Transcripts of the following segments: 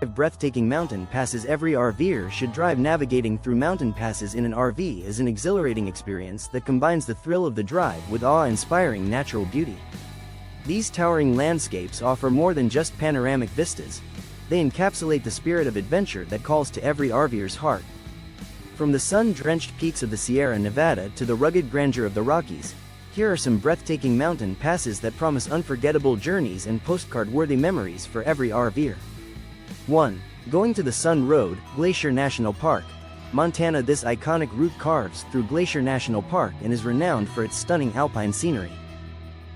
breathtaking mountain passes every RV'er should drive. Navigating through mountain passes in an RV is an exhilarating experience that combines the thrill of the drive with awe-inspiring natural beauty. These towering landscapes offer more than just panoramic vistas. They encapsulate the spirit of adventure that calls to every RV'er's heart. From the sun-drenched peaks of the Sierra Nevada to the rugged grandeur of the Rockies, here are some breathtaking mountain passes that promise unforgettable journeys and postcard-worthy memories for every RV'er. 1. Going to the Sun Road, Glacier National Park, Montana. This iconic route carves through Glacier National Park and is renowned for its stunning alpine scenery.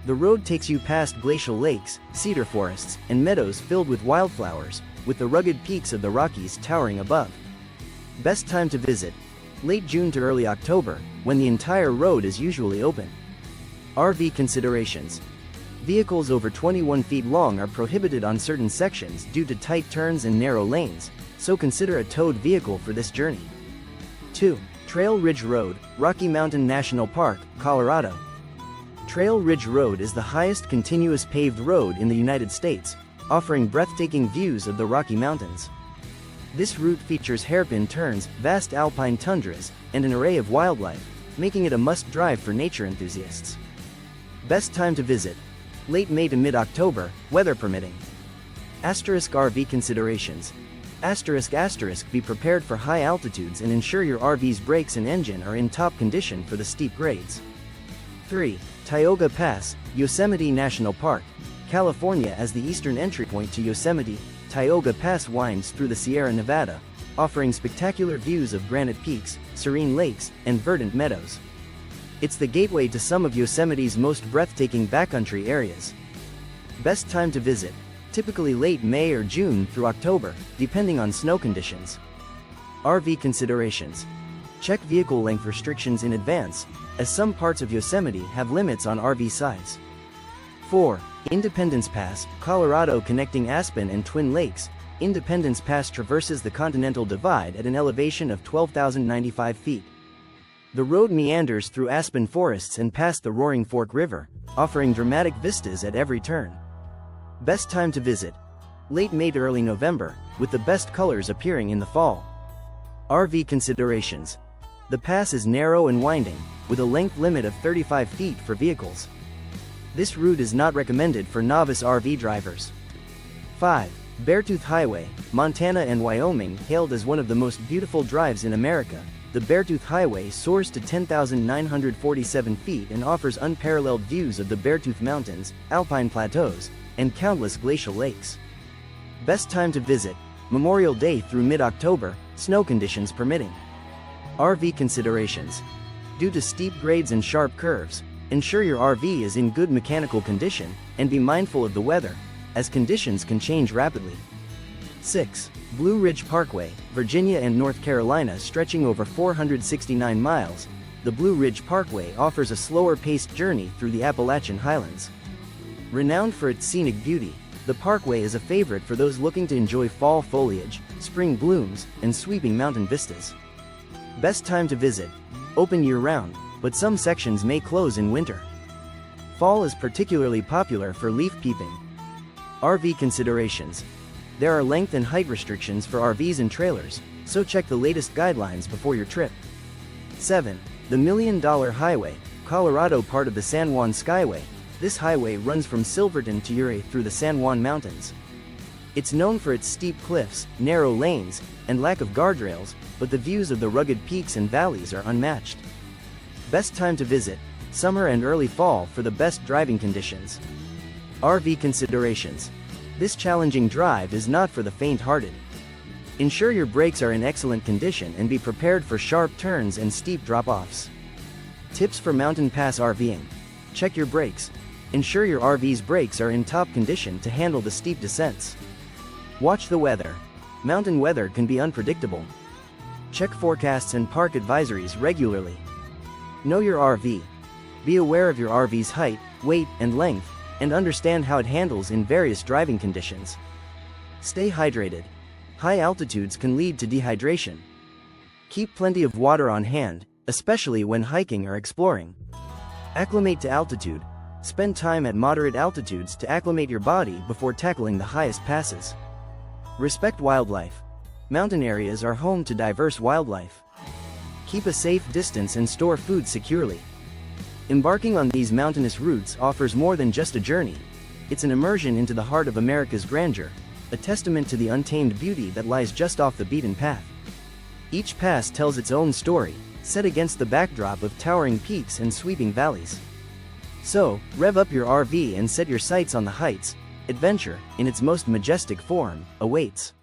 The road takes you past glacial lakes, cedar forests, and meadows filled with wildflowers, with the rugged peaks of the Rockies towering above. Best time to visit: late June to early October, when the entire road is usually open. RV considerations: vehicles over 21 feet long are prohibited on certain sections due to tight turns and narrow lanes, so consider a towed vehicle for this journey. 2. Trail Ridge Road, Rocky Mountain National Park, Colorado. Trail Ridge Road is the highest continuous paved road in the United States, offering breathtaking views of the Rocky Mountains. This route features hairpin turns, vast alpine tundras, and an array of wildlife, making it a must-drive for nature enthusiasts. Best time to visit: late May to mid-October, weather permitting. RV considerations: be prepared for high altitudes and ensure your RV's brakes and engine are in top condition for the steep grades. 3. Tioga Pass, Yosemite National Park, California. As the eastern entry point to Yosemite, Tioga Pass winds through the Sierra Nevada, offering spectacular views of granite peaks, serene lakes, and verdant meadows. It's the gateway to some of Yosemite's most breathtaking backcountry areas. Best time to visit: typically late May or June through October, depending on snow conditions. RV considerations: check vehicle length restrictions in advance, as some parts of Yosemite have limits on RV size. 4. Independence Pass, Colorado. Connecting Aspen and Twin Lakes, Independence Pass traverses the Continental Divide at an elevation of 12,095 feet. The road meanders through aspen forests and past the Roaring Fork River, offering dramatic vistas at every turn. Best time to visit: late May to early November, with the best colors appearing in the fall. RV considerations: the pass is narrow and winding, with a length limit of 35 feet for vehicles. This route is not recommended for novice RV drivers. 5. Beartooth Highway, Montana and Wyoming. Hailed as one of the most beautiful drives in America, the Beartooth Highway soars to 10,947 feet and offers unparalleled views of the Beartooth Mountains, alpine plateaus, and countless glacial lakes. Best time to visit: Memorial Day through mid-October, snow conditions permitting. RV considerations: due to steep grades and sharp curves, ensure your RV is in good mechanical condition, and be mindful of the weather, as conditions can change rapidly. 6. Blue Ridge Parkway, Virginia and North Carolina. Stretching over 469 miles, the Blue Ridge Parkway offers a slower-paced journey through the Appalachian Highlands. Renowned for its scenic beauty, the parkway is a favorite for those looking to enjoy fall foliage, spring blooms, and sweeping mountain vistas. Best time to visit: open year-round, but some sections may close in winter. Fall is particularly popular for leaf peeping. RV considerations: there are length and height restrictions for RVs and trailers, so check the latest guidelines before your trip. 7. The $1 Million Highway, Colorado. Part of the San Juan Skyway, this highway runs from Silverton to Ouray through the San Juan Mountains. It's known for its steep cliffs, narrow lanes, and lack of guardrails, but the views of the rugged peaks and valleys are unmatched. Best time to visit: summer and early fall for the best driving conditions. RV considerations: this challenging drive is not for the faint-hearted. Ensure your brakes are in excellent condition and be prepared for sharp turns and steep drop-offs. Tips for mountain pass RVing: check your brakes. Ensure your RV's brakes are in top condition to handle the steep descents. Watch the weather. Mountain weather can be unpredictable. Check forecasts and park advisories regularly. Know your RV. Be aware of your RV's height, weight, and length, and understand how it handles in various driving conditions. Stay hydrated. High altitudes can lead to dehydration. Keep plenty of water on hand, especially when hiking or exploring. Acclimate to altitude. Spend time at moderate altitudes to acclimate your body before tackling the highest passes. Respect wildlife. Mountain areas are home to diverse wildlife. Keep a safe distance and store food securely. Embarking on these mountainous routes offers more than just a journey. It's an immersion into the heart of America's grandeur, a testament to the untamed beauty that lies just off the beaten path. Each pass tells its own story, set against the backdrop of towering peaks and sweeping valleys. So, rev up your RV and set your sights on the heights. Adventure, in its most majestic form, awaits.